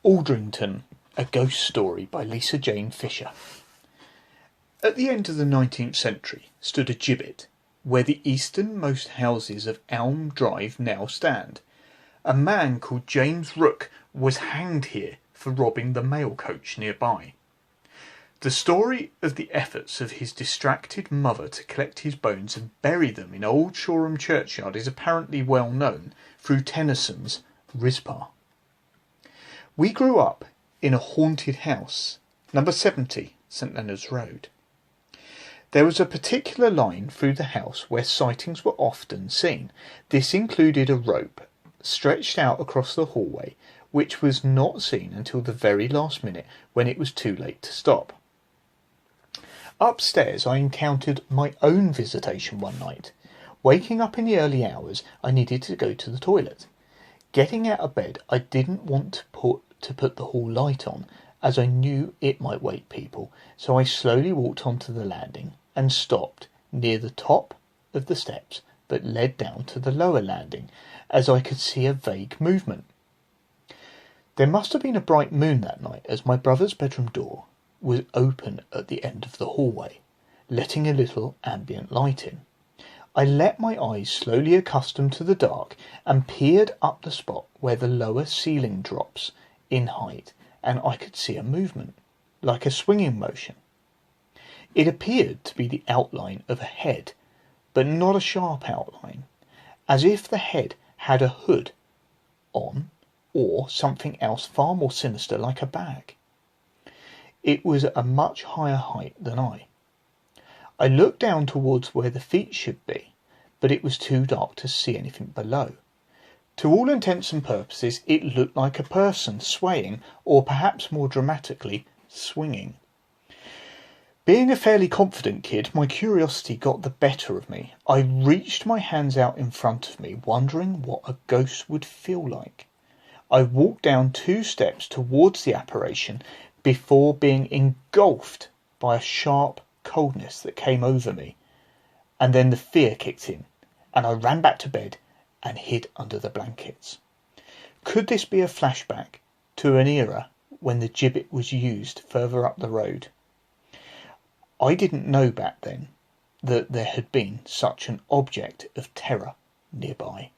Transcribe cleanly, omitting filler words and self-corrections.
Aldrington, a Ghost Story by Lisa Jayne Fisher. At the end of the 19th century stood a gibbet where the easternmost houses of Elm Drive now stand. A man called James Rooke was hanged here for robbing the mail coach nearby. The story of the efforts of his distracted mother to collect his bones and bury them in Old Shoreham churchyard is apparently well known through Tennyson's Rizpah. We grew up in a haunted house, number 70, St Leonard's Road. There was a particular line through the house where sightings were often seen. This included a rope stretched out across the hallway, which was not seen until the very last minute when it was too late to stop. Upstairs I encountered my own visitation one night. Waking up in the early hours, I needed to go to the toilet. Getting out of bed, I didn't want to put the hall light on, as I knew it might wake people, so I slowly walked onto the landing and stopped near the top of the steps, but led down to the lower landing, as I could see a vague movement. There must have been a bright moon that night, as my brother's bedroom door was open at the end of the hallway, letting a little ambient light in. I let my eyes slowly accustom to the dark and peered up the spot where the lower ceiling drops in height, and I could see a movement, like a swinging motion. It appeared to be the outline of a head, but not a sharp outline, as if the head had a hood on, or something else far more sinister like a bag. It was at a much higher height than I. I looked down towards where the feet should be, but it was too dark to see anything below. To all intents and purposes, it looked like a person swaying, or perhaps more dramatically, swinging. Being a fairly confident kid, my curiosity got the better of me. I reached my hands out in front of me, wondering what a ghost would feel like. I walked down 2 steps towards the apparition before being engulfed by a sharp coldness that came over me, and then the fear kicked in, and I ran back to bed and hid under the blankets. Could this be a flashback to an era when the gibbet was used further up the road? I didn't know back then that there had been such an object of terror nearby.